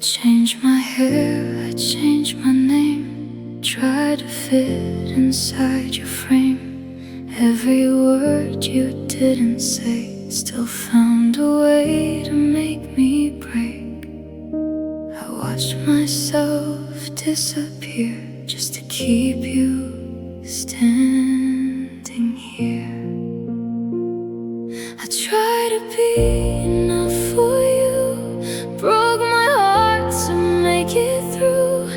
changed my hair, I changed my name, tried to fit inside your frame. Every word you didn't say still found a way to make me break. I watched myself disappear just to keep you standing here. I tried to be enough for you, broke my heart to make it through.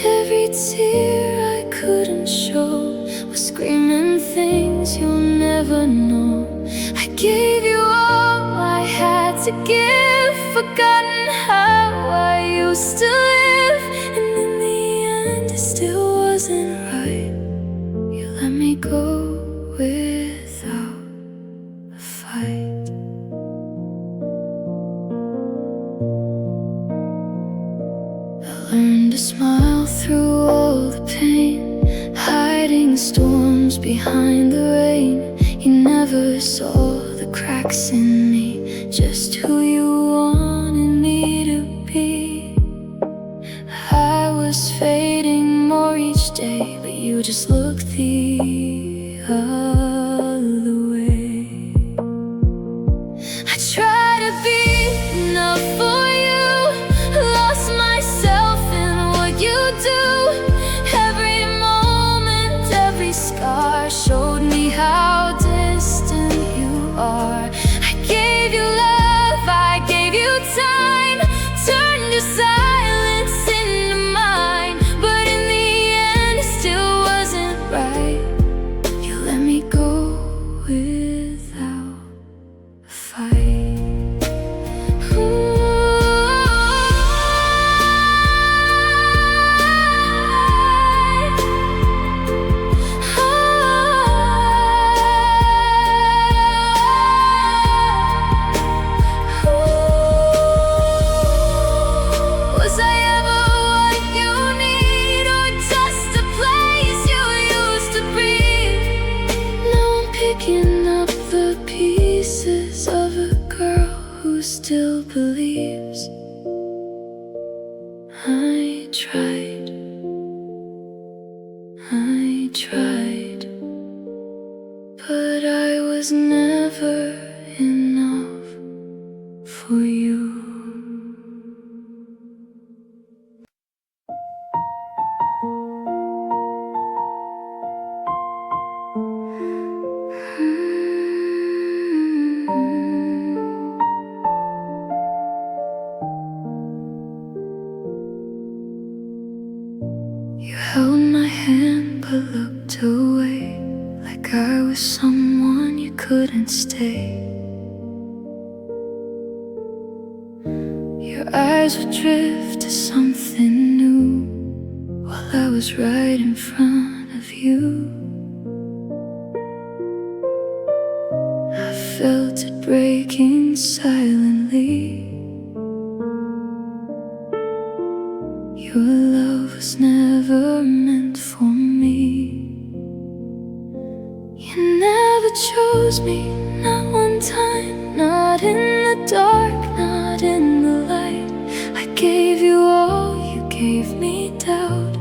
Every tear I couldn't show was screaming things you'll never know. I gave you all I had to give, forgotten how I used to live. And in the end it still wasn't right. You let me go without a fight. I learned to smile through all the pain, hiding storms behind the rain. You never saw the cracks in me, just who you wanted me to be. I was fading more each day, but you just looked the other way. I tried to be enough for you, lost myself in what you do. Every moment, every scar showed me how distant you are. I gave you love, I gave you time, turned your silence into mine. But in the end it still wasn't right. You let me go without a fight. Was I ever what you need, or just a place you used to be? Now I'm picking up the pieces of a girl who still believes. I tried, but I was never enough for you. You held my hand but looked away, like I was someone you couldn't stay. Your eyes would drift to something new while I was right in front of you. I felt it breaking silently. Your love was never meant for me. You never chose me, not one time, not in the dark, not in the light. I gave you all, you gave me doubt,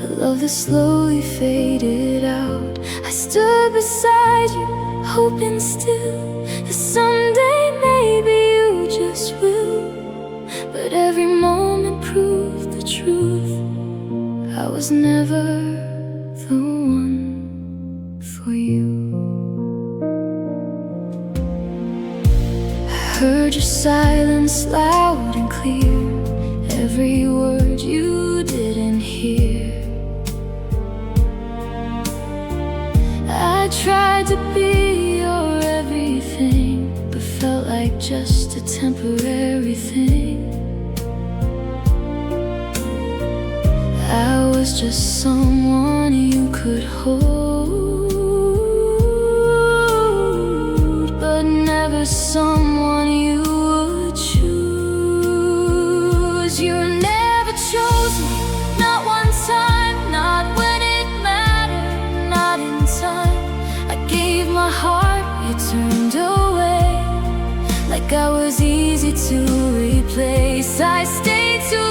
a love that slowly faded out. I stood beside you, hoping still that someday maybe you just will. But every moment proved the truth, I was never the one for you. I heard your silence loud and clear, every word you didn't hear. I tried to be your everything, but felt like just a temporary thing. I was just someone you could hold, but never someone you would choose. You never chose me, not one time, not when it mattered, not in time. I gave my heart, you turned away, like I was easy to replace. I stayed too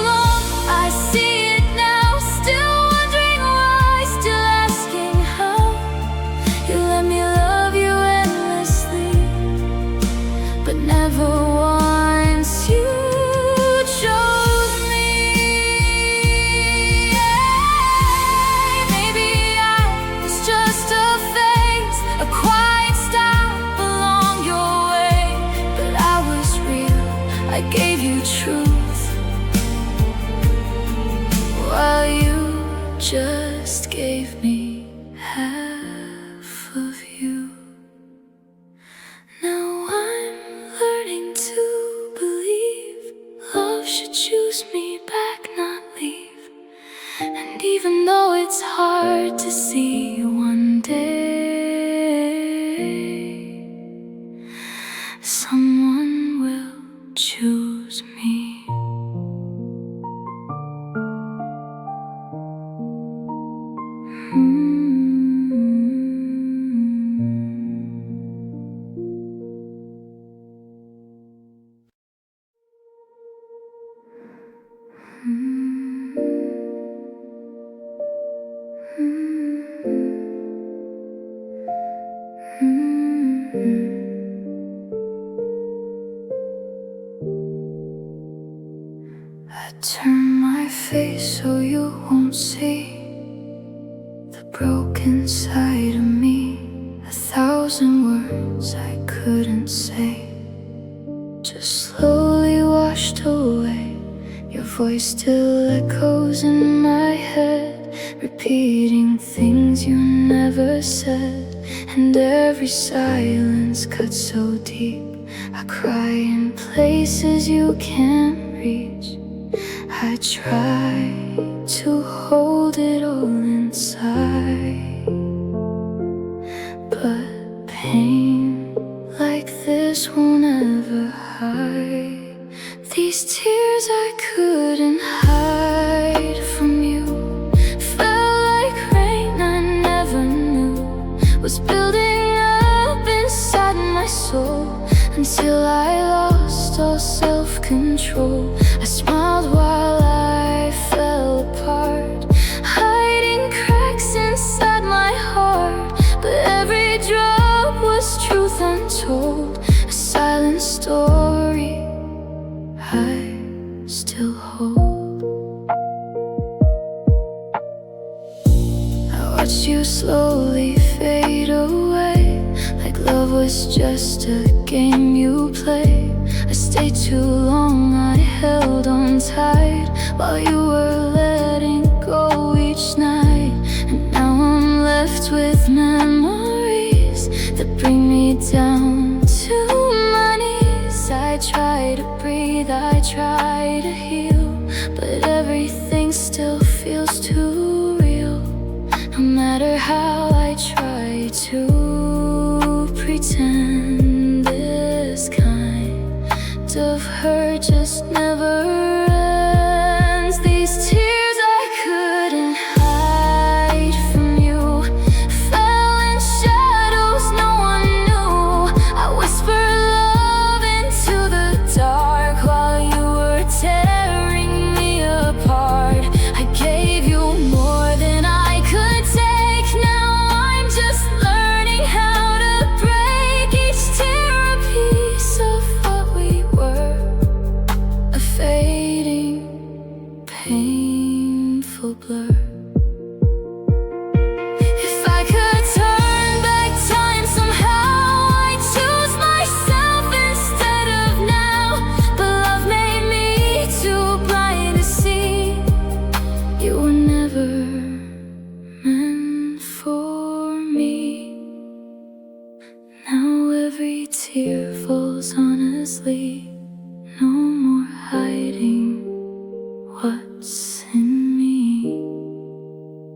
gave you truth, while you just gave me half of you. Now I'm learning to believe love should choose me back, not leave. And even though it's hard to see, one day someone will choose me. I turn my face so you won't see the broken side of me. 1,000 words I couldn't say just slowly washed away. Your voice still echoes in my head, repeating things you never said. And every silence cuts so deep, I cry in places you can't reach. I try to hold it all inside, but pain like this won't ever hide. These tears I couldn't hide from you felt like rain I never knew was building up inside my soul, until I lost all self-control. I smiled while I fell apart, hiding cracks inside my heart. But every drop was truth untold, a silent story I still hold. I watched you slowly fade away, like love was just a game you play. I stayed too long, I held on tight while you were letting go each night. And now I'm left with memories that bring me down to my knees. I try to breathe, I try to heal, but everything still feels too real. No matter how I try to pretend, this kind of hurt just never ends. These tears I couldn't hide from you fell in shadows no one knew. I whispered love into the dark while you were tearing me apart. I gave you more than I could take. Now I'm just learning how to break each tear, a piece of what we were, a fading, painful blur. If I could turn back time somehow, I'd choose myself instead of now. But love made me too blind to see you were never meant for me. Now every tear falls honestly, no more hiding what's in me.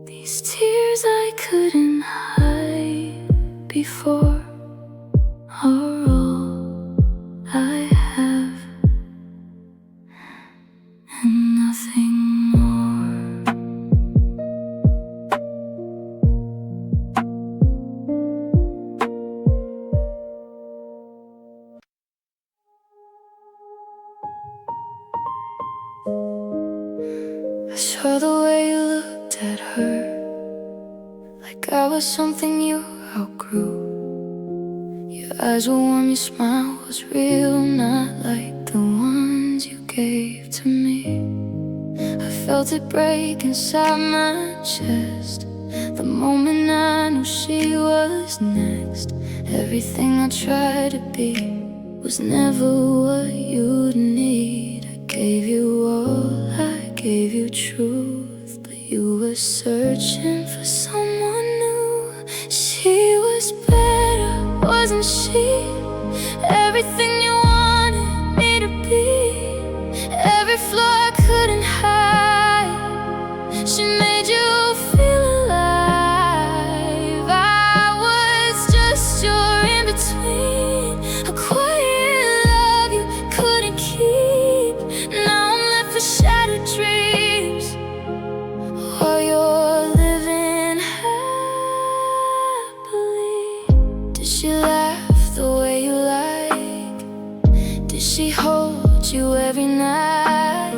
These tears I couldn't hide before are all I have, and nothing more. I saw the way you looked at her, like I was something you outgrew. Your eyes were warm, your smile was real, not like the ones you gave to me. I felt it break inside my chest the moment I knew she was next. Everything I tried to be was never what you'd need. searching for someone new. She was better, wasn't she? Everything you wanted me to be, every flaw I couldn't hide. She made you feel alive. I was just your in-between, a quiet love you couldn't keep. Now I'm left with shattered dreams while you're living happily. Did she laugh the way you like? Did she hold you every night?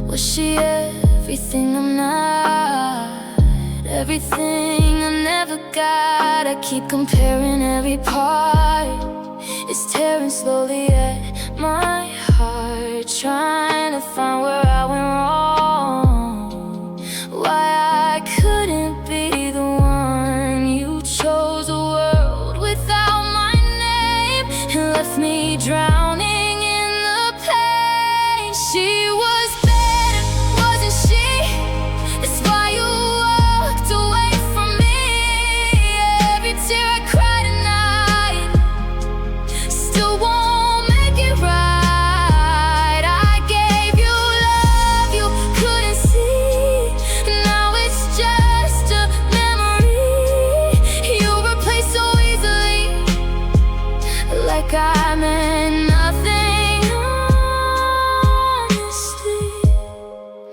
Was she everything I'm not? Everything I never got. I keep comparing every part. It's tearing slowly at my heart, trying to find where I went wrong, why I couldn't be the one. You chose a world without my name and left me drowning in the pain. She was better, wasn't she? That's why you walked away from me. Every tear I cried at night still won't make it right. I gave you love you couldn't see. Now it's just a memory you replaced so easily, like I meant nothing. Honestly,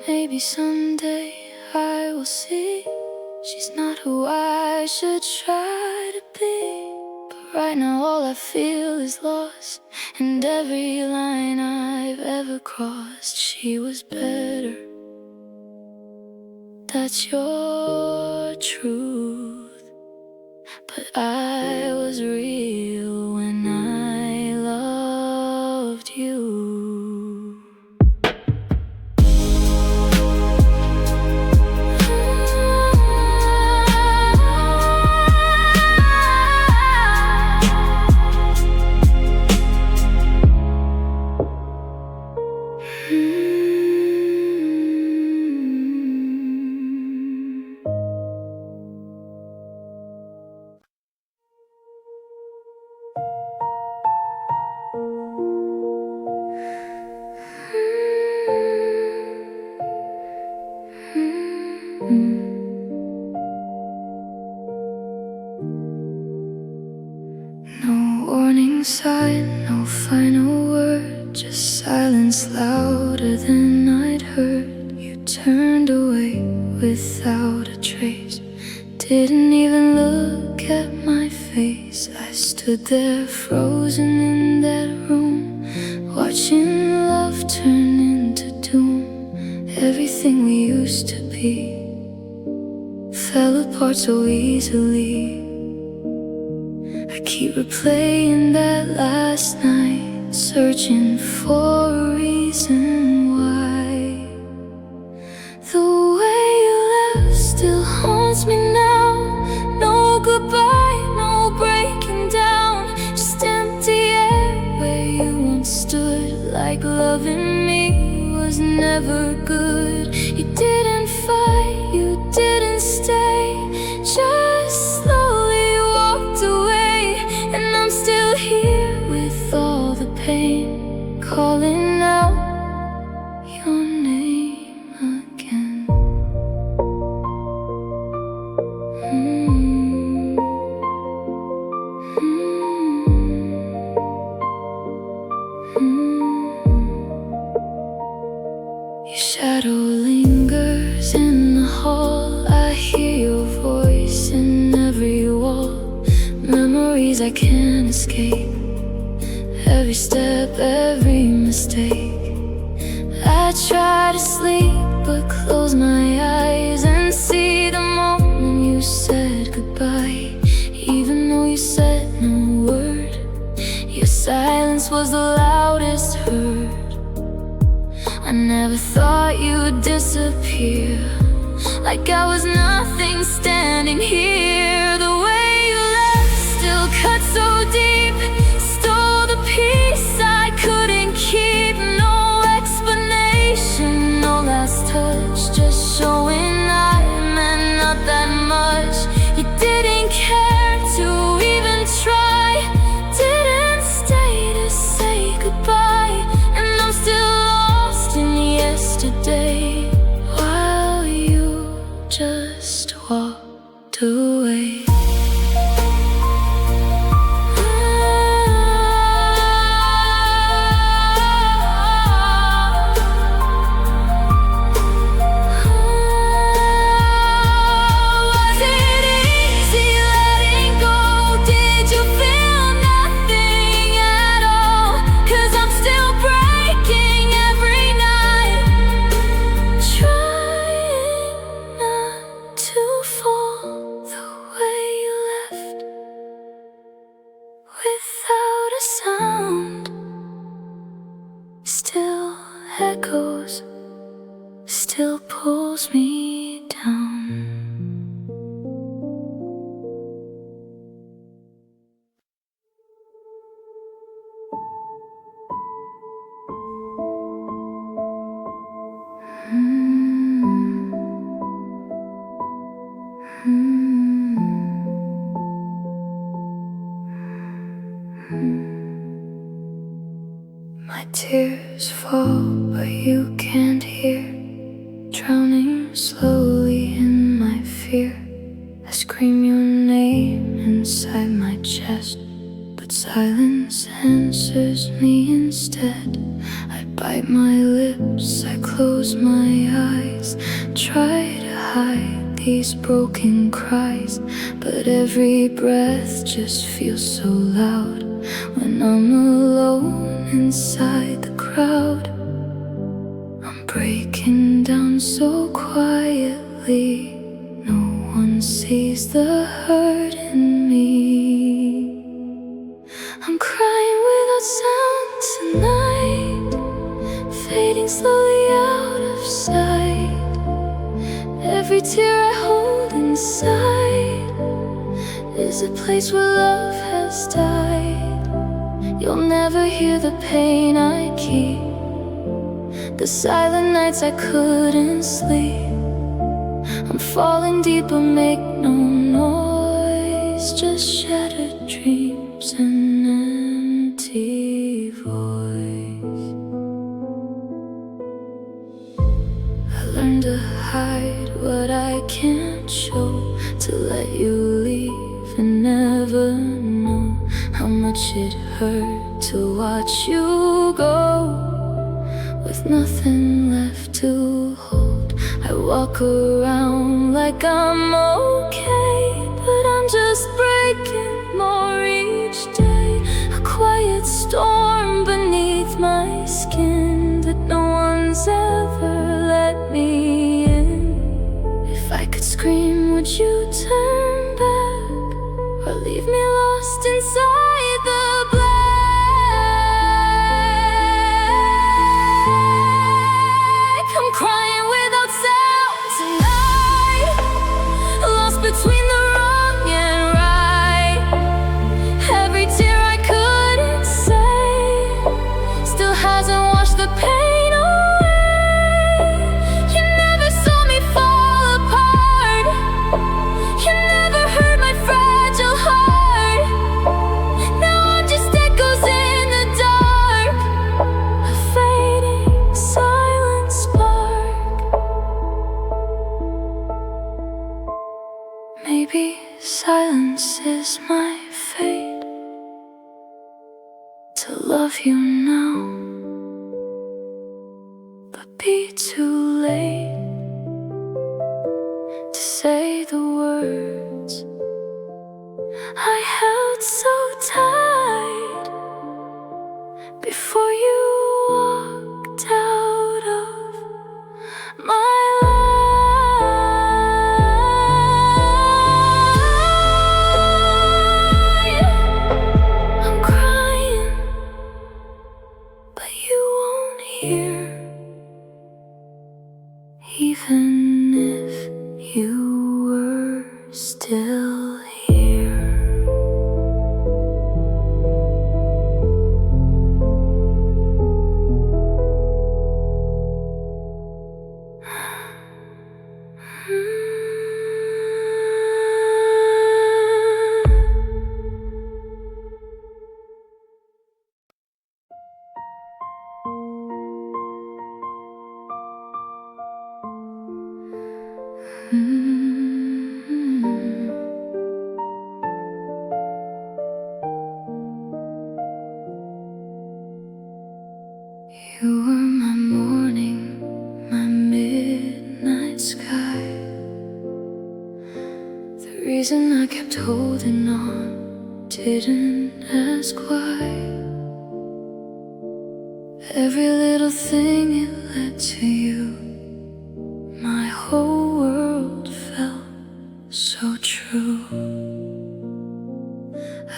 maybe someday I will see she's not who I should try to be. But right now all I feel is loss, and every line I've ever crossed. She was better, that's your truth. But I was real when I loved you. No warning sign, no final word, just silence louder than I'd heard. You turned away without a trace, didn't even look at my face. I stood there frozen in that room, watching love turn into doom. Everything we used to be fell apart so easily. I keep replaying that last night, searching for a reason why. The way you left still haunts me now. No goodbye, no breaking down, just empty air where you once stood. Like loving me was never good. You didn't fight, you didn't stay, just slowly walked away. And I'm still here with all the pain, calling out your name again. Your shadow lingers in the hall. I hear your voice in every wall. Memories I can't escape, every step, every mistake. I try to sleep but close my eyes and see the moment you said goodbye. Even though you said no word, your silence was the loudest heard. I never thought you'd disappear, like I was nothing standing here. The way you left still cut so deep, stole the peace I couldn't keep. No explanation, no last touch, just showing I meant yesterday while you just walked away. Without a sound, still echoes, still pulls me down. My tears fall, but you can't hear, drowning slowly in my fear. I scream your name inside my chest, but silence answers me instead. I bite my lips, I close my eyes, try to hide these broken cries, but every breath just feels so loud when I'm alone inside the crowd. I'm breaking down so quietly, no one sees the hurt in me. I'm crying without sound tonight, fading slowly out of sight. Every tear I hold inside is a place where love has died. You'll never hear the pain I keep, the silent nights I couldn't sleep. I'm falling deep but make no noise, just shattered dreams and empty voice. I learned to hide what I can't show, to let you leave and never know how much it hurt to watch you go, with nothing left to hold. I walk around like I'm okay, but I'm just breaking more each day. A quiet storm beneath my skin that no one's ever let me in. If I could scream, would you turn back, or leave me lost inside the black? I'm crying without sound tonight, lost between the wrong and right. Every tear I couldn't say still hasn't washed the pain away. You never saw me fall apart, you never heard my fragile heart. Now I'm just echoes in the dark, a fading silent spark. Maybe silence is my fate, to love you now, but be too late to say the words I held so tight before you walked out of my life. I'm crying, but you won't hear, even if you were still here. You were my morning, my midnight sky, the reason I kept holding on, didn't ask why. Every little thing, it led to you. My whole world felt so true.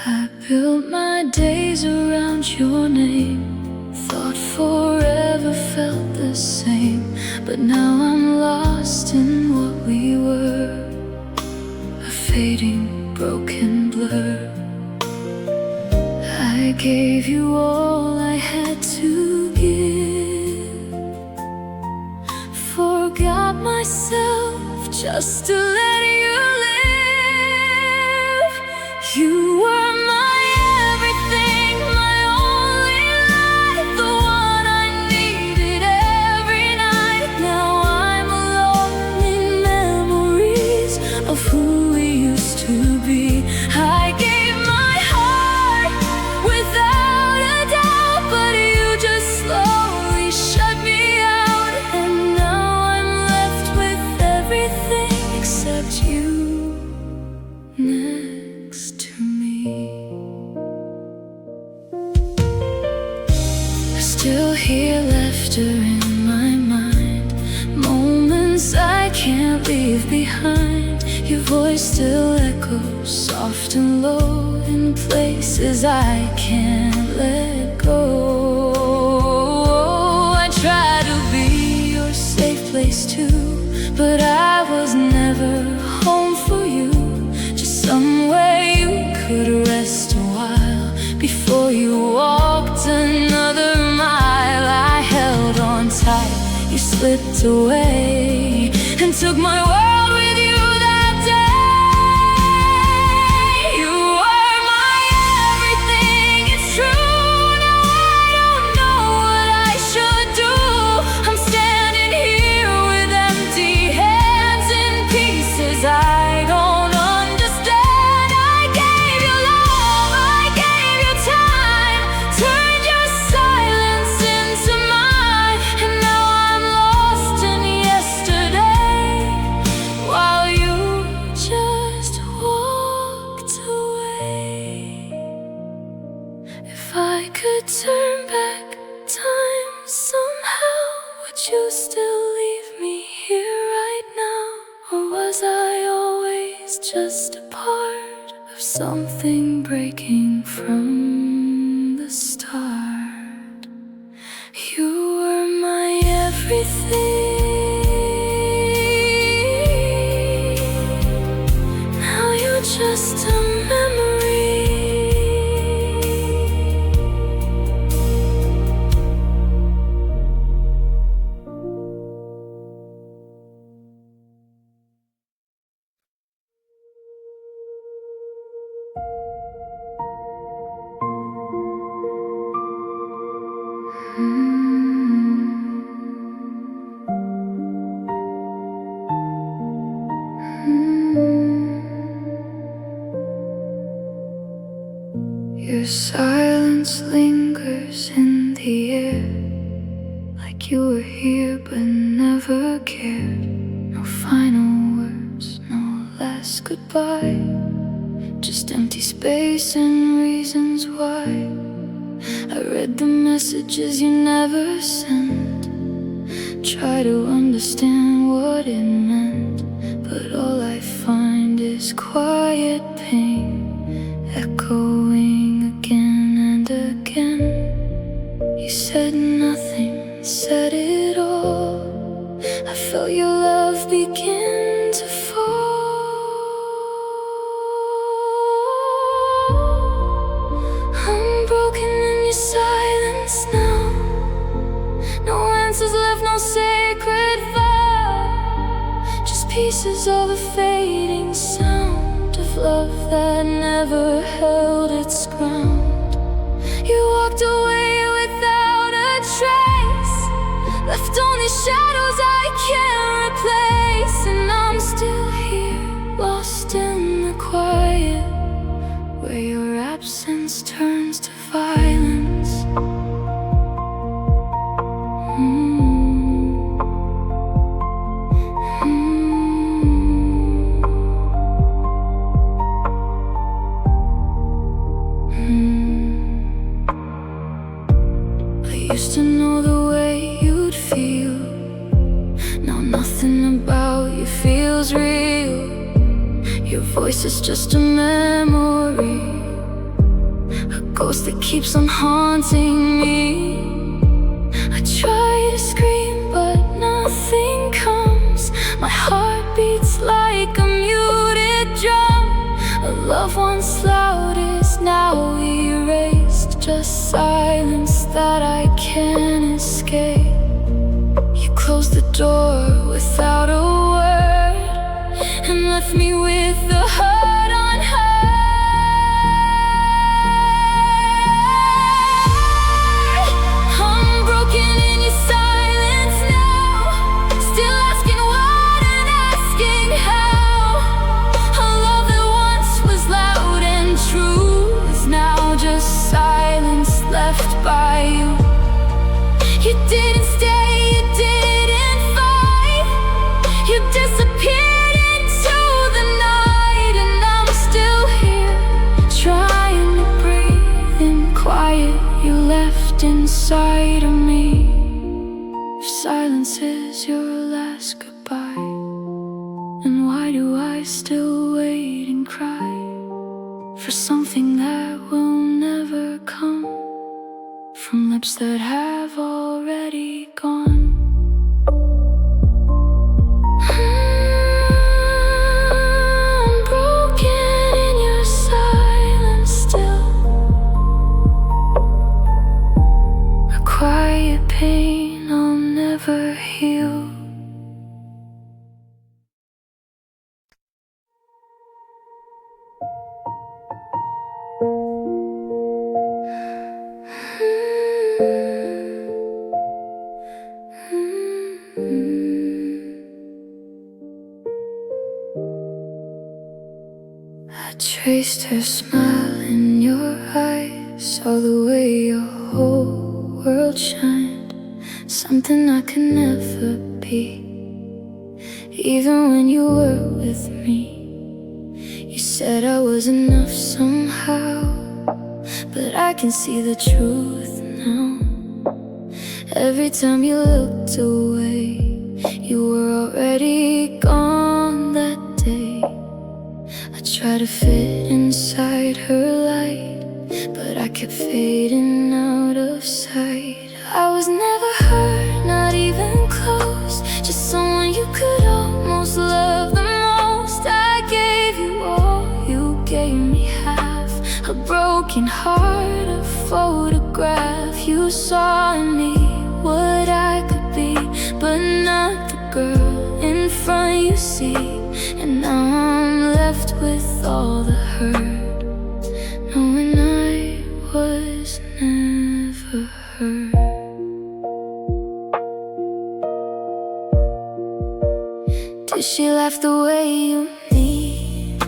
I built my days around your name, thought forever felt the same. But now I'm lost in what we were, a fading, broken blur. I gave you all I had to give, forgot myself just to let you live. You were my everything, my only life, the one I needed every night. Now I'm alone in memories of who we used to be. I gave my heart without a doubt, but you just slowly shut me out. And now I'm left with everything except you next to me. I still hear laughter in my mind, moments I can't leave behind. Your voice still echoes soft and low in places I can't let go. I try to be your safe place too, but I was never home for you. Just somewhere you could rest a while before you walked another mile. I held on tight, you slipped away and took my world with you that day. You were my everything, it's true. Now I don't know what I should do. I'm standing here with empty hands in pieces I don't understand. I gave you love, I gave you time, turned your silence into mine. And now I'm lost in yesterday, while you just walked away. If I could turn back time somehow, would you still leave me here right now? Or was I always just a part of something breaking from the start? You were my everything, now you're just a memory. Your silence lingers in the air, like you were here but never cared. No final words, no last goodbye, just empty space and reasons why. I read the messages you never sent, try to understand what it meant, but all I find is quiet pain, echoing again and again. You said nothing, said it all. I felt your love begin to fall. I'm broken in your silence now, no answers left, no sacred vow, just pieces of a fading sound of love that never held its ground. You walked away without a trace, left only shadows I can't replace. And I'm still here, lost in the quiet, where your absence turns to violence. I used to know the way you'd feel. Now nothing about you feels real. Your voice is just a memory, a ghost that keeps on haunting me. I try to scream but nothing comes. My heart beats like a muted drum. A love once loud is now erased, just silence that I can't escape. You closed the door without a word and left me with the hurt on hurt. I'm broken in your silence now, still asking what and asking how. A love that once was loud and true is now just silence left by you. You didn't stay, you didn't fight, you disappeared into the night. And I'm still here, trying to breathe in quiet you left inside of me. If silence is your last goodbye, then why do I still wait and cry for something that will never come from lips that have already gone? I'm broken in your silence still, a quiet pain I'll never heal. I traced her smile in your eyes, saw the way your whole world shined, something I could never be. Even when you were with me, you said I was enough somehow, but I can see the truth now. Every time you looked away, you were already gone that day. I tried to fit inside her light, but I kept fading out of sight. I was never hurt, not even close, just someone you could almost love the most. I gave you all, you gave me half, a broken heart, a photograph. You saw in me what I could be, but not the girl in front you see. And now I'm left with all the hurt, knowing I was never hurt. Did she laugh the way you need?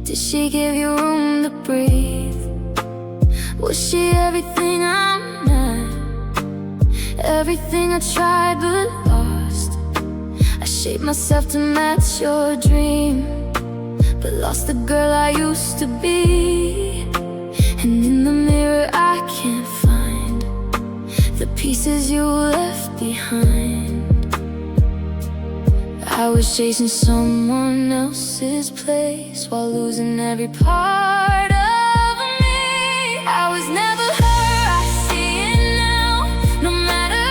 Did she give you room to breathe? Was she everything I'm not? Everything I tried but lost. I shaped myself to match your dream, but lost the girl I used to be. And in the mirror I can't find the pieces you left behind. I was chasing someone else's place while losing every part of me. I was never her, I see it now. No matter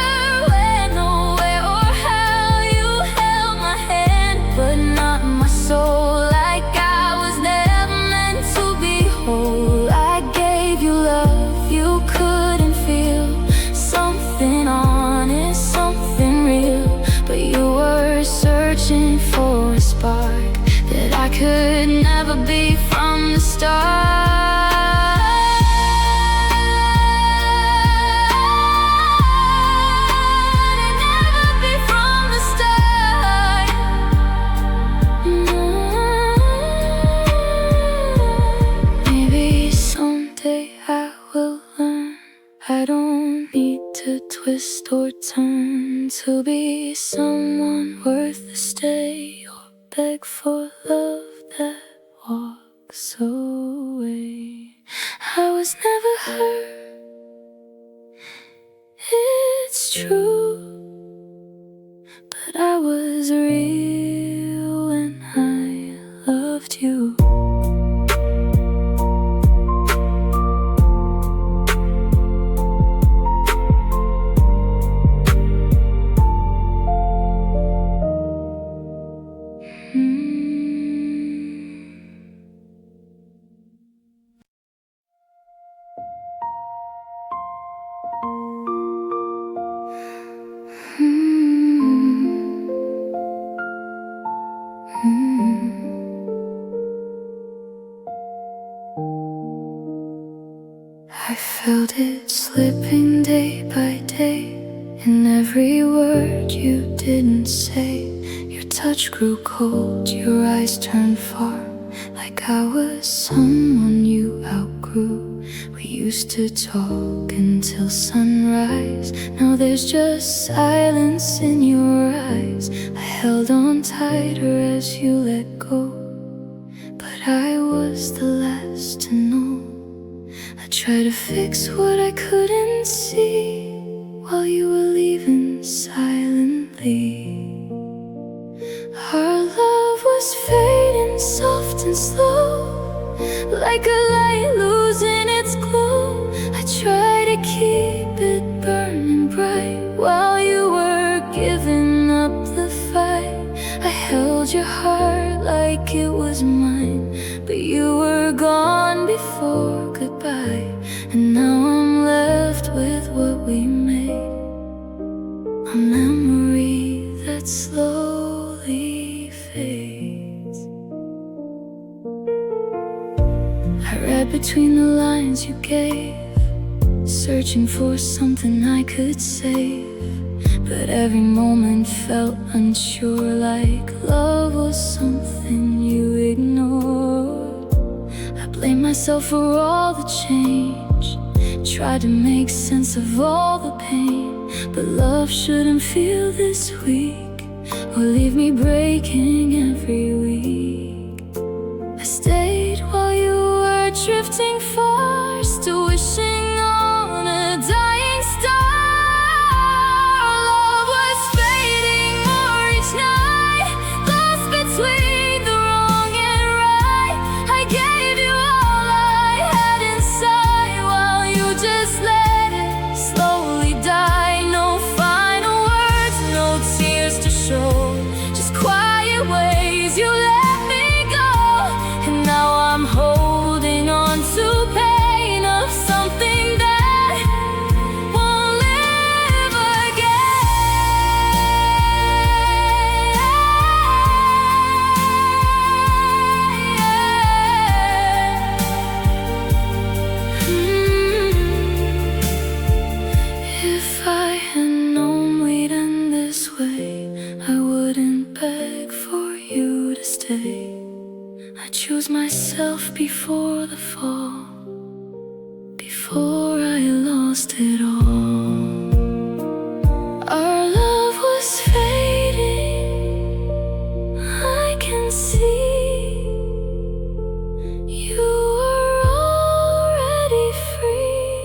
when or where or how, you held my hand, but not my soul. Like I was never meant to be whole. I gave you love you couldn't feel, something honest, something real, but you were searching for a spark that I could never be from the start. pretend to be someone worth the stay, or beg for love that walks away. I was never hurt, it's true, but I was real when I loved you. I felt it slipping day by day, in every word you didn't say. Your touch grew cold, your eyes turned far, like I was someone you outgrew. We used to talk until sunrise, now there's just silence in your eyes. I held on tighter as you let go, but I was the last to know. I tried to fix what I couldn't see, while you were leaving silently. Our love was fading soft and slow, like a light losing its glow. I tried to keep it burning bright, while you were giving up the fight. I held your heart like it was mine, but you were gone before goodbye. And now I'm left with what we made, a memory that slowly fades. I read between the lines you gave, searching for something I could save, but every moment felt unsure, like love was something you ignored. I blame myself for all the change, tried to make sense of all the pain, but love shouldn't feel this weak, or leave me breaking every week. I stayed while you were drifting far, still wishing on a dying star. Love was fading more each night, lost between the wrong and right. I gave you all I had inside, while you just let it slowly die. No final words, no tears to show, just quiet ways you let me go. And now I'm holding on to pain of something that won't live again. If I had known we'd end this way, I wouldn't beg for you to stay. I chose myself before the fall, before I lost it all. Our love was fading, I can see. You were already free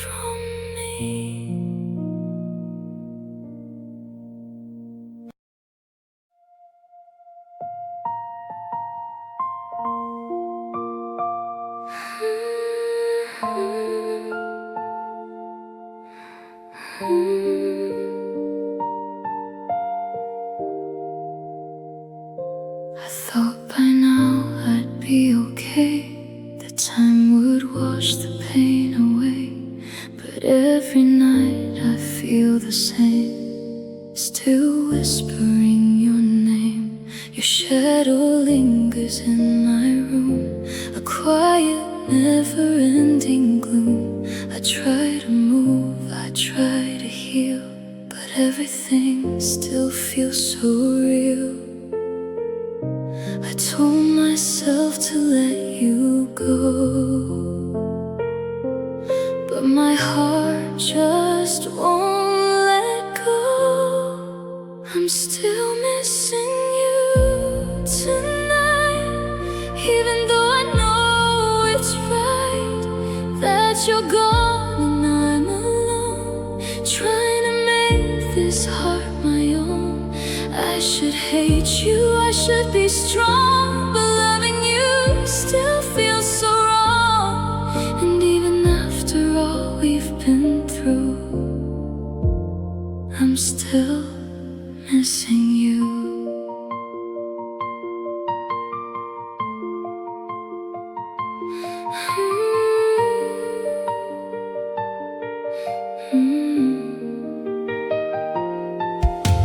from me. I thought by now I'd be okay, that time would wash the pain away, but every night I feel the same, still whispering your name. Your shadow lingers in my room, a quiet, never-ending gloom. I try to move, I try to heal, but everything still feels so real. I told myself to let you go, but my heart just won't let go. should hate you, I should be strong, but loving you still feels so wrong. And even after all we've been through, I'm still missing you.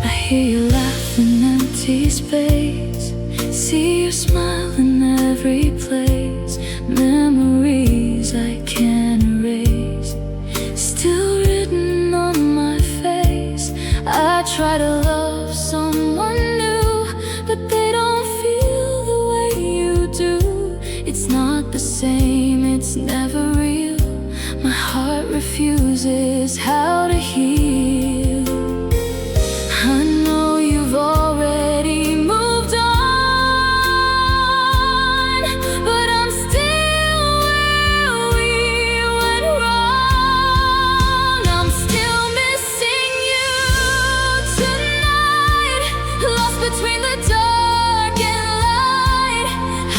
I hear you laugh in empty space, see your smile in every place. Memories I can't erase, still written on my face. I try to love someone new, but they don't feel the way you do. It's not the same, it's never real. My heart refuses how to heal. I know you've already moved on, but I'm still where we went wrong. I'm still missing you tonight, lost between the dark and light.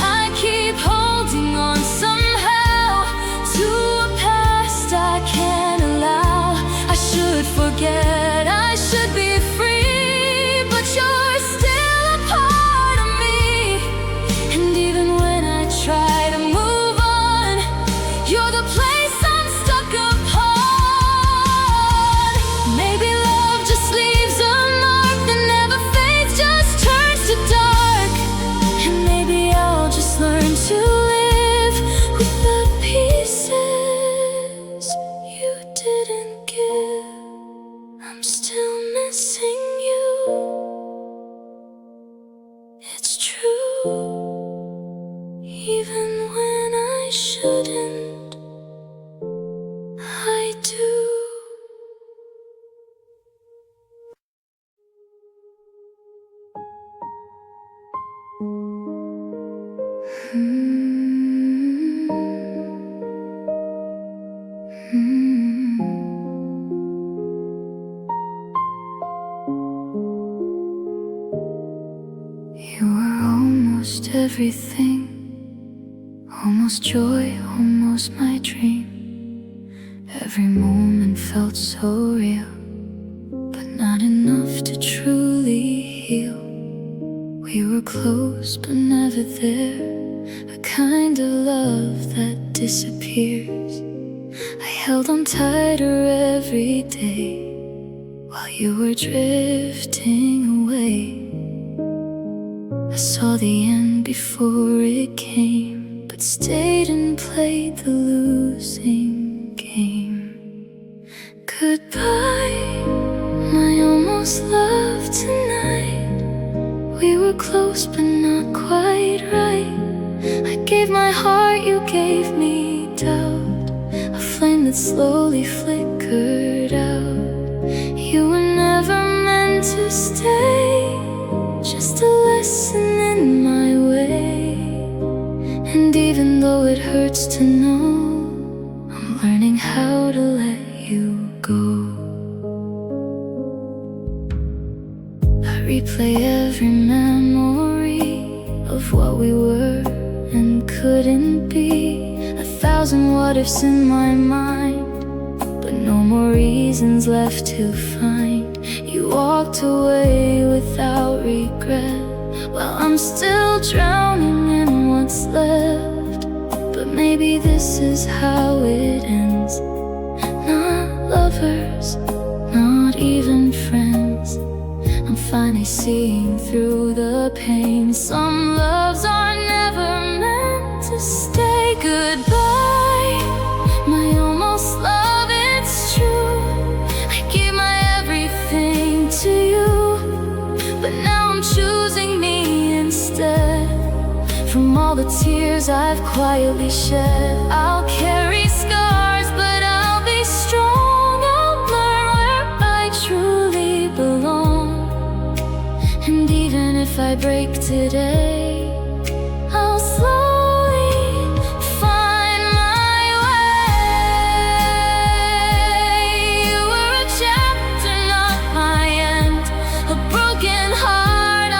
I keep holding on somehow to a past I can't allow. I should forget, I should be free, but you're still a part of me. And even when I try to move on, you're the place I'm stuck upon. Maybe love just leaves a mark that never fades, just turns to dark. And maybe I'll just learn to live with the pieces you didn't give. I'm still missing you. It's true, even when I shouldn't, I do. You were almost everything, almost joy, almost my dream. Every moment felt so real, but not enough to truly heal. We were close but never there, a kind of love that disappears. I held on tighter every day while you were drifting away. I saw the end before it came, but stayed and played the losing game. Goodbye, my almost love tonight. We were close but not quite right. I gave my heart, you gave me doubt, a flame that slowly flickered out. You were never meant to stay, just a lesson in my way. And even though it hurts to know, I'm learning how to let you go. I replay every memory of what we were and couldn't be. 1,000 what ifs in my mind, but no more reasons left to find. You walked away without regret, while I'm still drowning in what's left. But maybe this is how it ends. Not lovers, not even friends. I'm finally seeing through the pain. Some loves are never meant to stay. Goodbye, my almost love, it's true. I gave my everything to you, but now I'm choosing me instead. From all the tears I've quietly shed, I'll carry scars, but I'll be strong. I'll learn where I truly belong. And even if I break today, I'll slowly find my way. You were a chapter, not my end, a broken heart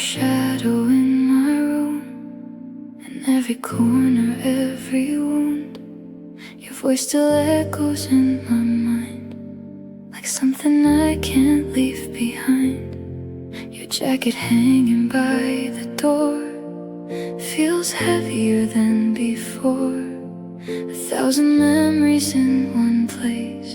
shadow in my room, in every corner, every wound. Your voice still echoes in my mind, like something I can't leave behind. Your jacket hanging by the door feels heavier than before. 1,000 memories in one place,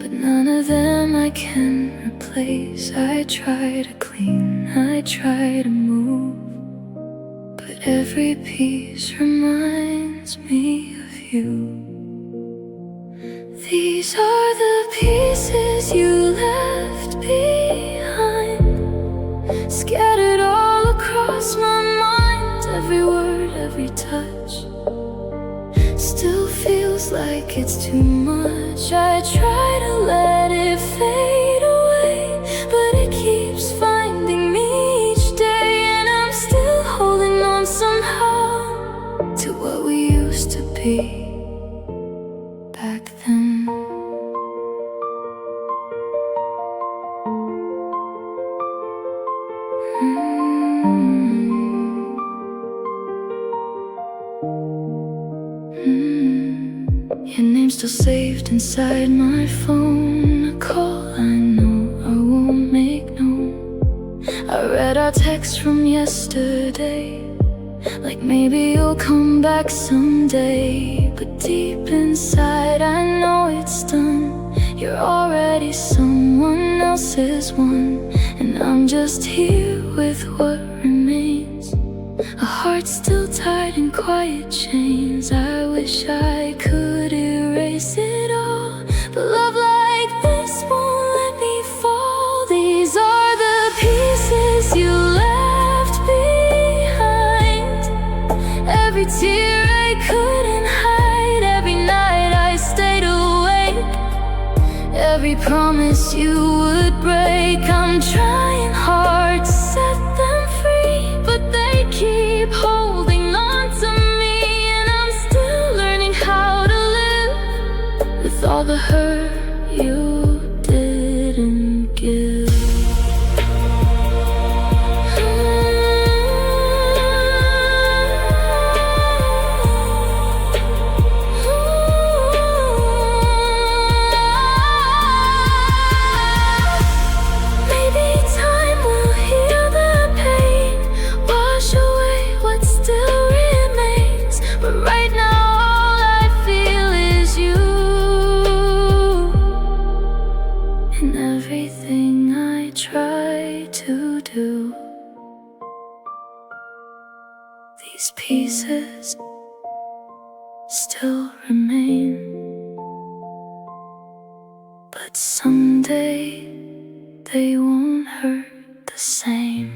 but none of them I can replace. I try to clean, I try to move, but every piece reminds me of you. These are the pieces you left behind, scattered all across my mind. Every word, every touch still feels like it's too much. I try to let it fade away, but it keeps finding me each day. And I'm still holding on somehow to what we used to be back then. Your name's still saved inside my phone, a call I know I won't make known. I read our text from yesterday, like maybe you'll come back someday. But deep inside I know it's done. You're already someone else's one, and I'm just here with what remains. A heart still tied in quiet chains. I wish I could erase it all, but love like this won't let me fall. These are the pieces you left behind, every tear I couldn't hide, every night I stayed awake, every promise you would break. I'm trying hard to set them free, but they keep holding on to me. And I'm still learning how to live with all the hurt you didn't give. Everything I try to do, these pieces still remain. But someday they won't hurt the same.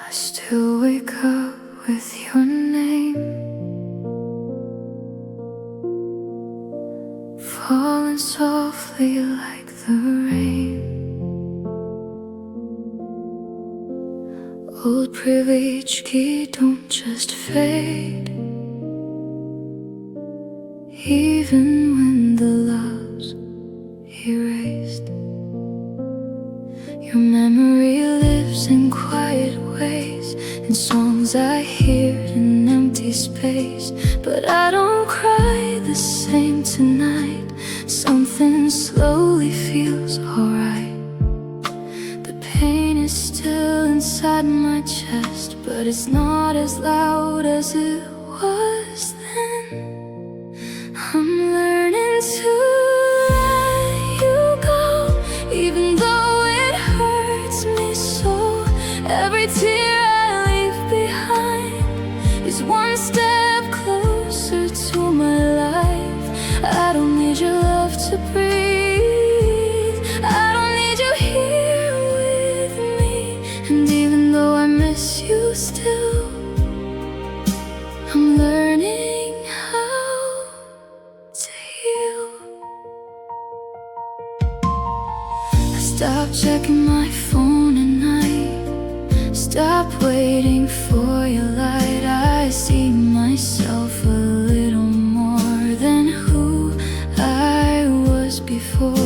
I still wake up with your name falling softly like the rain. Old привычки don't just fade, even when the love's erased. Your memory lives in quiet ways, in songs I hear in empty space. But I don't cry the same tonight. Something slowly feels alright. The pain is still inside my chest, but it's not as loud as it was then. I'm learning to let you go, even though it hurts me so. Every tear I leave behind is one step closer to my life. I don't need your love to breathe, I don't need you here with me. And even though I miss you still, I'm learning how to heal. Stop checking my phone at night. Stop waiting for your light. I see myself a little more than who I was before.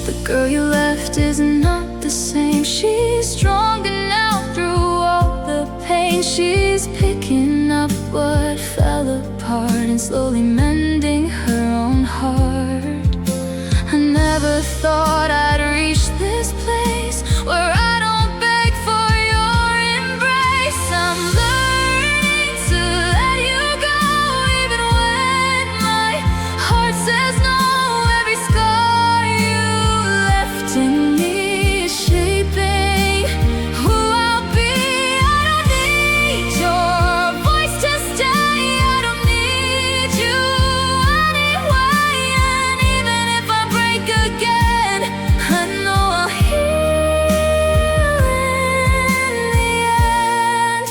The girl you left is not the same. She's stronger now through all the pain. She's picking up what fell apart and slowly mending her own heart. I never thought I'd reach this place where I don't beg for your embrace. I'm learning to let you go even when my heart says no. Every scar you left in me is shaping who I'll be. I don't need your voice to stay. I don't need you anyway. And even if I break again, I know I'll heal in the end.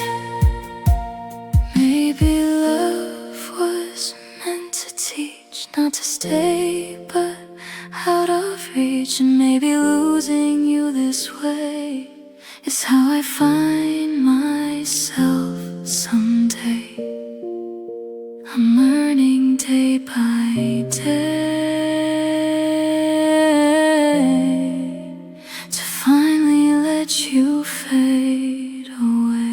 Maybe love was meant to teach, not to stay, but out of reach. And maybe losing you this way is how I find myself someday. I'm learning day by day to finally let you fade away.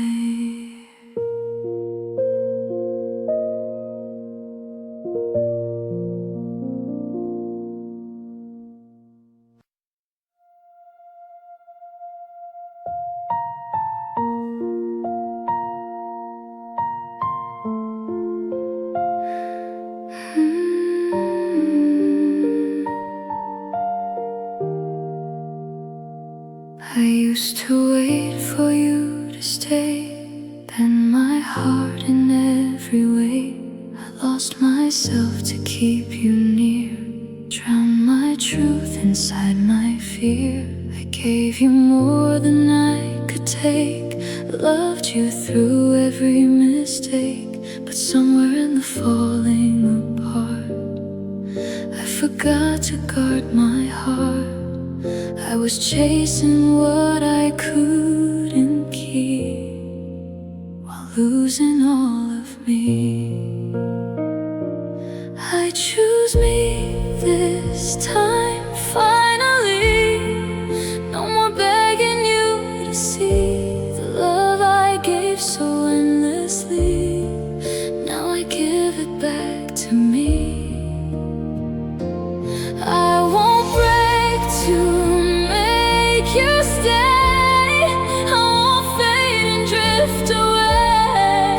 I used to wait for you to stay, bend my heart in every way. I lost myself to keep you near, drowned my truth inside my fear. I gave you more than I could take, loved you through every mistake. But somewhere in the falling apart, I forgot to guard my heart. I was chasing what I couldn't keep while losing all of me. I choose me this time, finally. No more begging you to see the love I gave so endlessly. Now I give it back to me. I won't break to make you stay. I won't fade and drift away.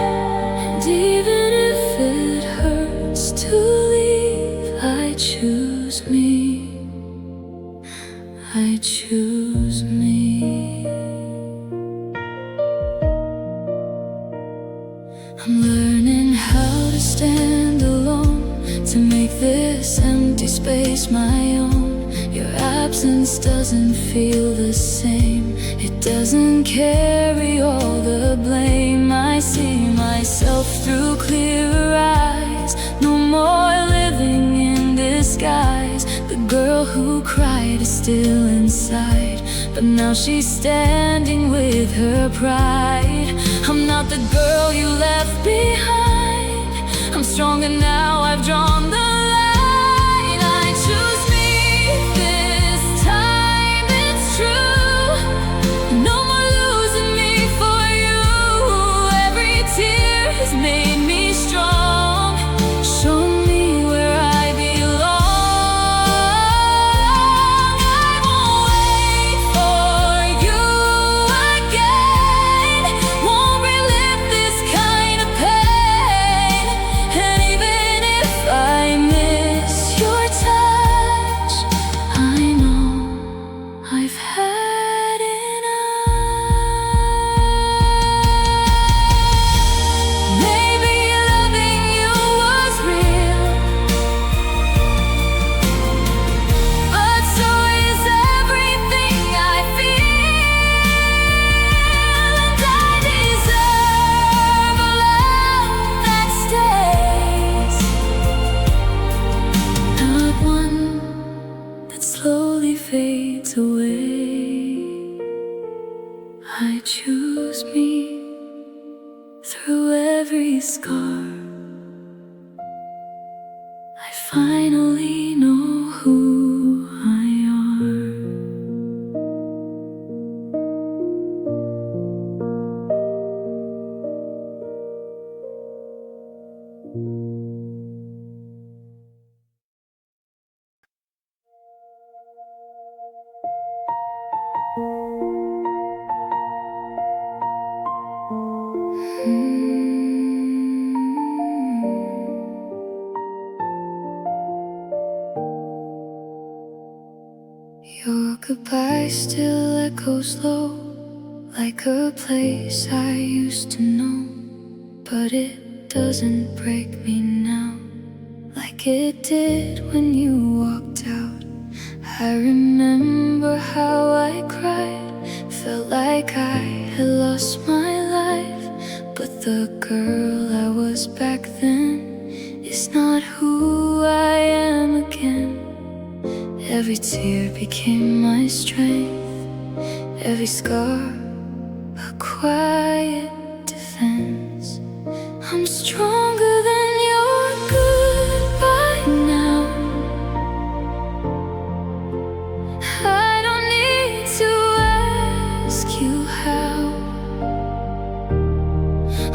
And even if it hurts to leave, I choose me. I choose me. I'm learning how to stand alone, to make this empty space my own. Your absence doesn't feel the same. It doesn't carry all the blame. I see myself through clearer eyes. No more living in disguise. The girl who cried is still inside, but now she's standing with her pride. I'm not the girl you left behind. I'm stronger now, I've drawn the line. I choose me this time, it's true. No more losing me for you. Every tear has made me strong, shown me where I belong. I won't wait for you again, won't relive this kind of pain. And even if I slowly fades away. I choose me through every scar. I finally know who I are. Your goodbye still echoes low, like a place I used to know. But it doesn't break me now, like it did when you walked out. I remember how I cried, felt like I had lost my life. But the girl I was back then is not who I am again. Every tear became my strength, every scar a quiet defense. I'm stronger than your goodbye now. I don't need to ask you how.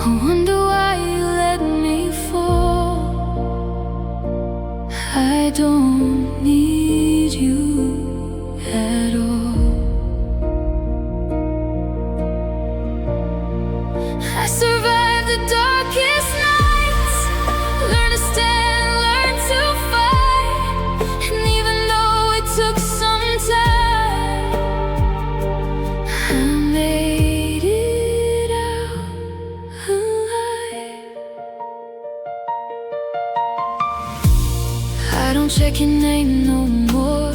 I wonder why you let me fall. I don't need you at all. I survived the darkest nights, learned to stand, learned to fight. And even though it took some time, I made it out alive. I don't check your name no more,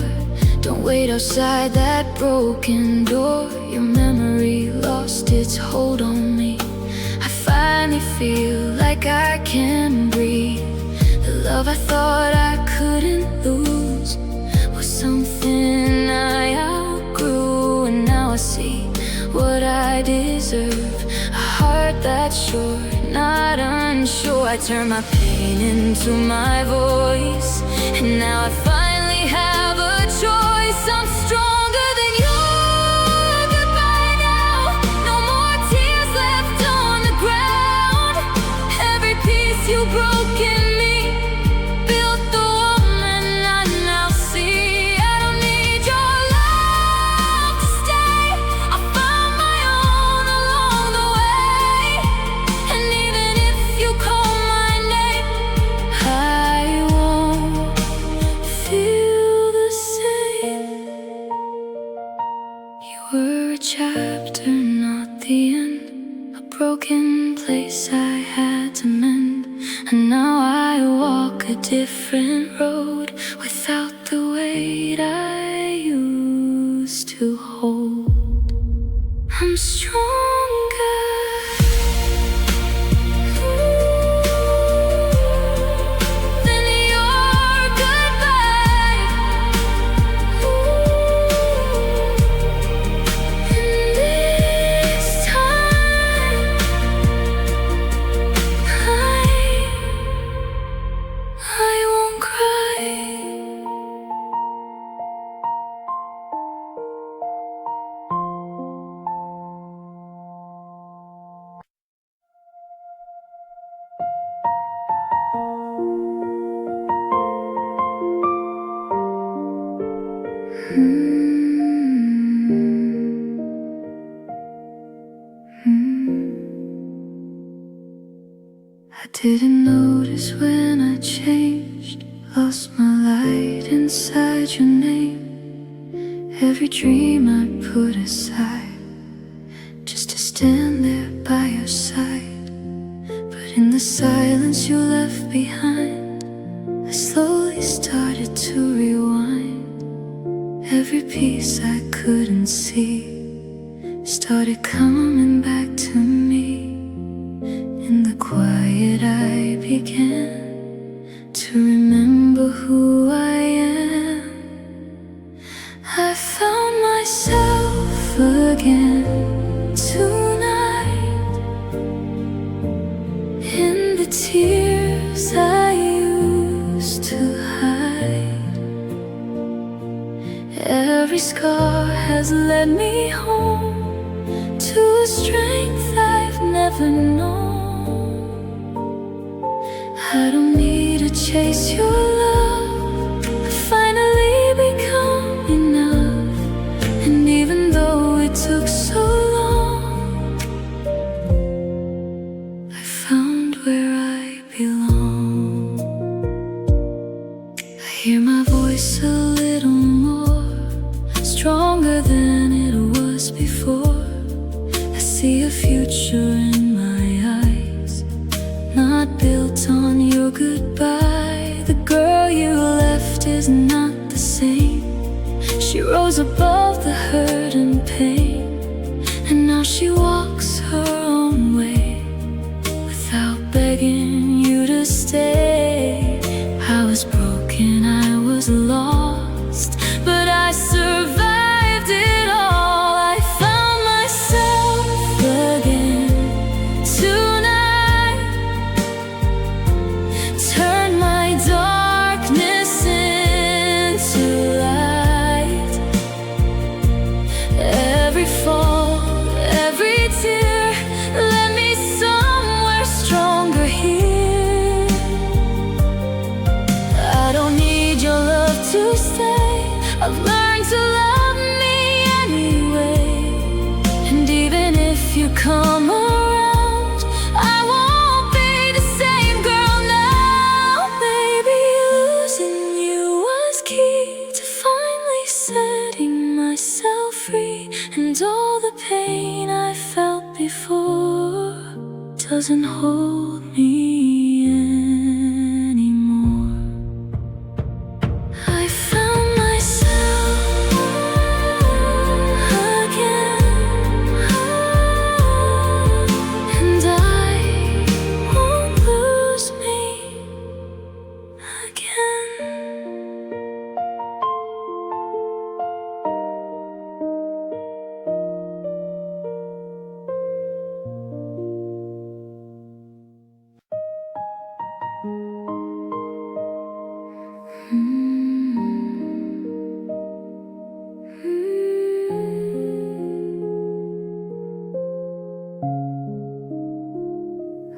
don't wait outside that broken door. Your memory lost its hold on me. I finally feel like I can breathe. The love I thought I couldn't lose was something I outgrew. And now I see what I deserve, a heart that's sure, not unsure. I turn my pain into my voice, and now I finally have a choice. I'm stronger than your goodbye now. No more tears left on the ground. Every piece you broke in me built the woman I now see. I don't need your love to stay. I found my own along the way. And even if you call my name, I won't feel the same. You were a chapter, not the end, a broken place I had to mend. And now I walk a different road without the weight I used to hold. I'm stronger than your goodbye. And this time I won't cry. I didn't notice when I changed, lost my light inside your name. Every dream I put aside, just to stand there by your side. But in the silence you left behind, I slowly started to rewind. Every piece I couldn't see started coming back to me. In the quiet I began to remember who I am. I found myself again tonight, in the tears I used to hide. Every scar has led me home to a strength I've never known. I don't need to chase your love, I finally become enough. And even though it took so long, I found where I belong. I hear my voice a little more, stronger than it was before. I see a future in my eyes, not built on your goodbye. The girl you left is not the same. She rose above the hurt and pain, and now she walks her own way without begging you to stay. I was broken, I was lost, but I survived it all. I found myself again tonight, turned my darkness into light. Every fall, every tear led me somewhere stronger here. I don't need your love to stay, I've learned to love me anyway. And even if you come around, I won't be the same girl now. Maybe losing you was key to finally setting myself free. And all the pain I felt before doesn't hold me anymore. I found myself again, and I won't lose me again.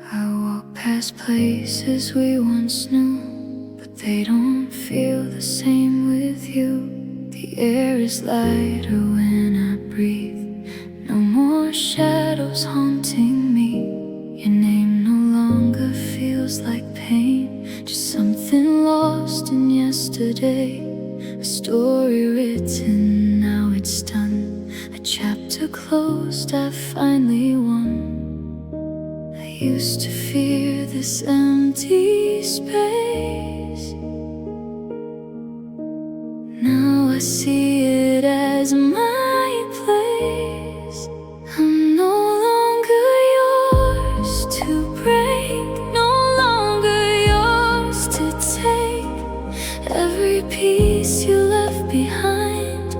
I walk past places we once knew, but they don't feel the same with you. The air is lighter when I breathe, no more shadows haunting me. Your name no longer feels like pain, just something lost in yesterday. A story written, now it's done. A chapter closed, I finally won. I used to fear this empty space, now I see it as my place. I'm no longer yours to break, no longer yours to take. Every piece you left behind,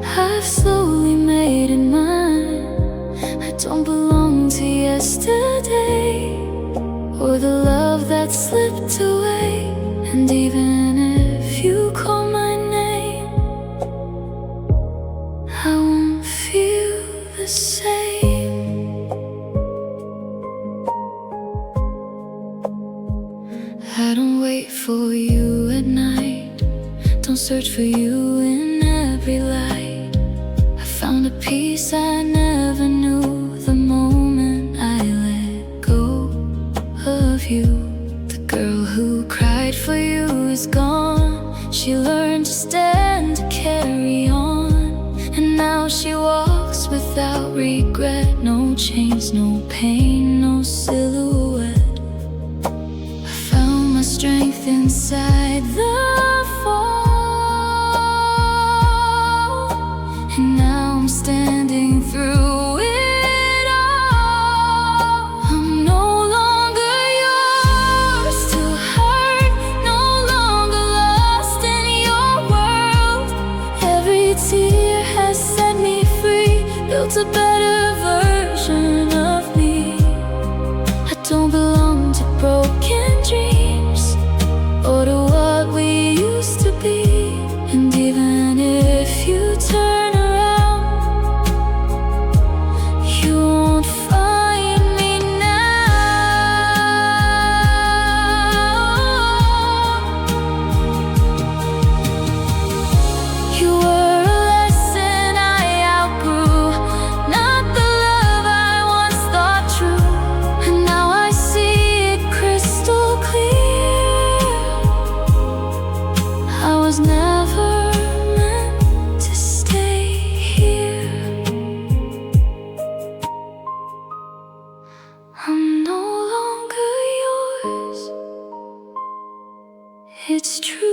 I've slowly made it mine. I don't belong to yesterday, or the love that slipped away. And even if you call my name, I won't feel the same. I don't wait for you at night, don't search for you in every light. I found a peace I never knew the moment I let go of you. The girl who cried for you is gone. She learned to stand, to carry on, and now she walks without regret. No chains, no pain, no silhouette. I found my strength inside the fall, and now I'm standing through it all. I'm no longer yours to hurt, no longer lost in your world. Every built a better version of me. I don't belong to broken dreams or to what we used to be. And even if you turn around, you won't find me now. You were a lesson I outgrew, not the love I once thought true. And now I see it crystal clear. I was never meant to stay here. I'm no longer yours, it's true.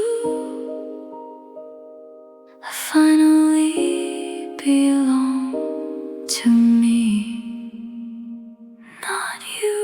I finally belong to me, not you.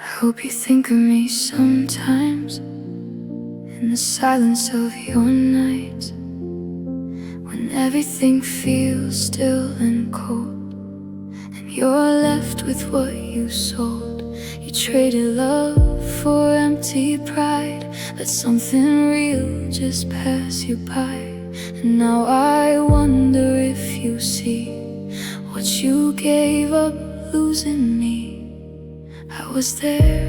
I hope you think of me sometimes in the silence of your night, when everything feels still and cold, and you're left with what you sold. You traded love for empty pride, let something real just pass you by. And now I wonder if you see what you gave up losing me. I was there,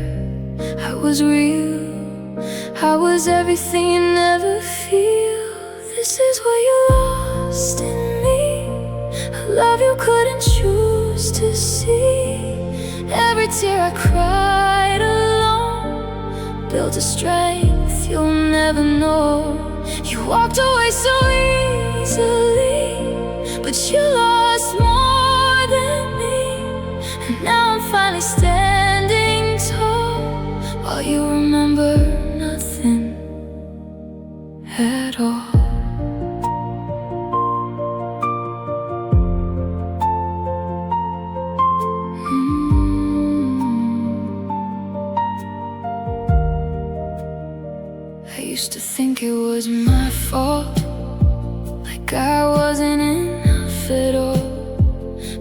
I was real, I was everything you never feel. This is what you lost in me, a love you couldn't choose to see. Every tear I cried alone built a strength you'll never know. You walked away so easily, but you lost more than me. And now I'm finally standing tall, while you remember nothing at all. I used to think it was my fault, like I wasn't enough at all.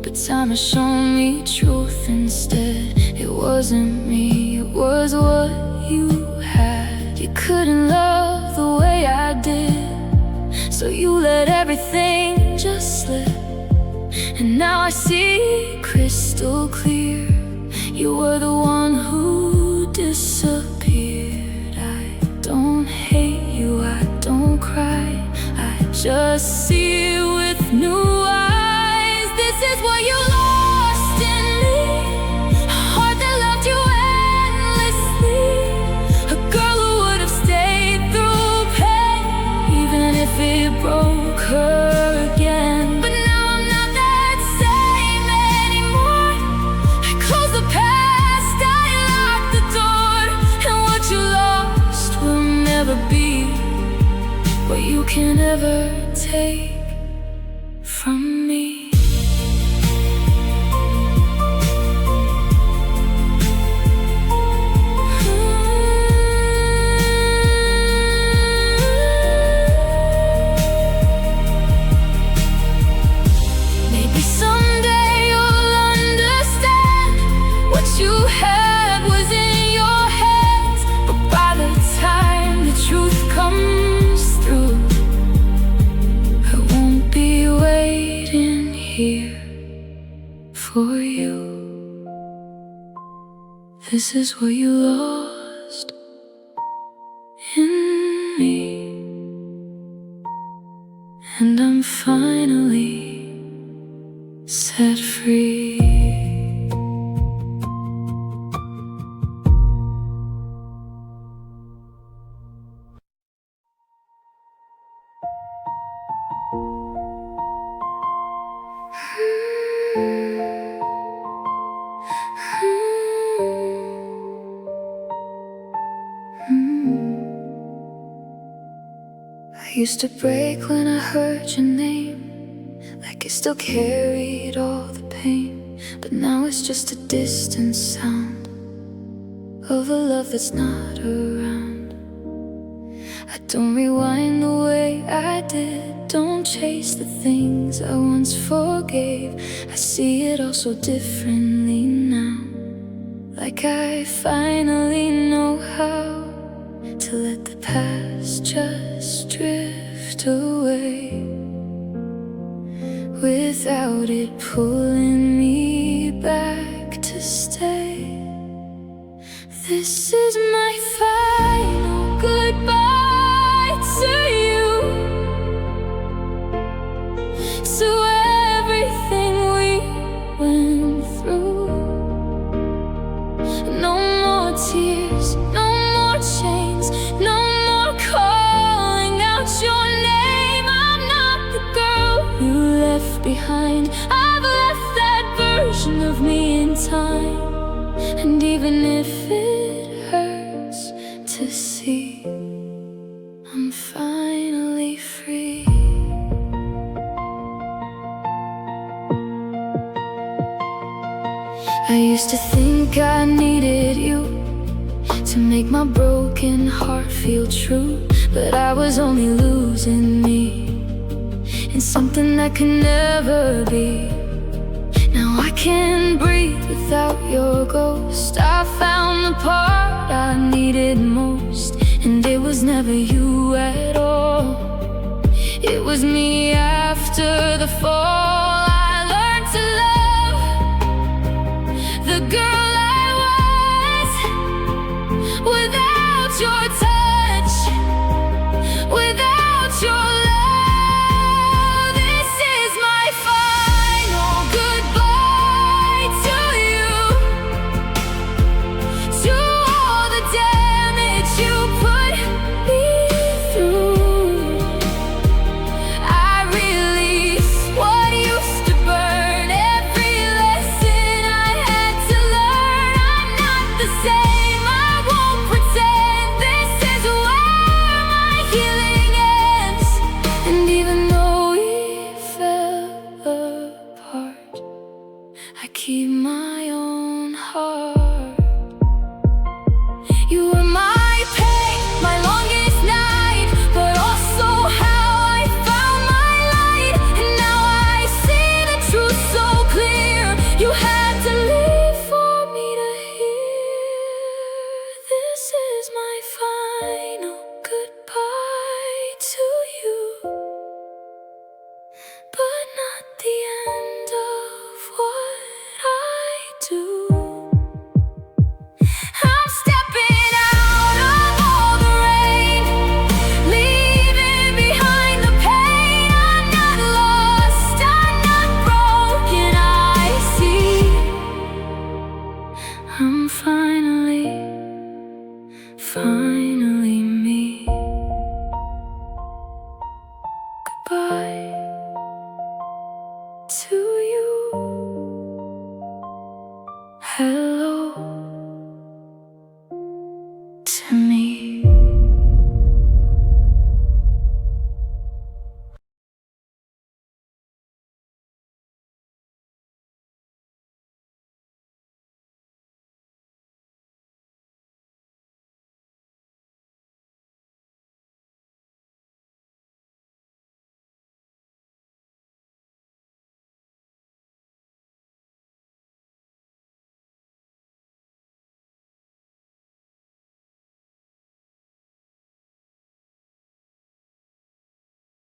But time has shown me truth instead. It wasn't me, it was what you had. You couldn't love the way I did, so you let everything just slip. And now I see crystal clear, you were the one who disappeared. I don't hate you, I don't cry, I just see you with new eyes. This is what you lost in me, a heart that loved you endlessly, a girl who would have stayed through pain, even if it broke her again. But now I'm not that same anymore. I close the past, I lock the door, and what you lost will never be what you can ever take from me. Maybe someday you'll understand what you had was in your hands. But by the time the truth comes through, I won't be waiting here for you. This is what you lost in me, and I'm finally set free. used to break when I heard your name, like it still carried all the pain. But now it's just a distant sound of a love that's not around. I don't rewind the way I did, don't chase the things I once forgave. I see it all so differently now, like I finally know how to let the past just drift away, without it pulling me back to stay. This is my final goodbye to you, to everything we went through. No more tears, no more chains, no more calling out your name. I'm not the girl you left behind. I've left that version of me in time. And even if it hurts to see, I'm finally free. I used to think I needed you to make my broken heart feel true, but I was only losing me in something that could never be. Now I can't breathe without your ghost. I found the part I needed most, and it was never you at all. It was me after the fall. I learned to love the girl I was, without your touch, without your love. This is my final goodbye to you, to all the damage you put me through. I release what used to burn, every lesson I had to learn. I'm not the same, I won't pretend. This is where my healing ends. And even though we fell apart, I keep my own heart. You were my pain, my longest night, but also how I found my light. And now I see the truth so clear. You had to leave for me to hear. This is my final goodbye to you, but not the end of what I do. I'm stepping out of all the rain, leaving behind the pain. I'm not lost, I'm not broken, I see. I'm finally me. Goodbye to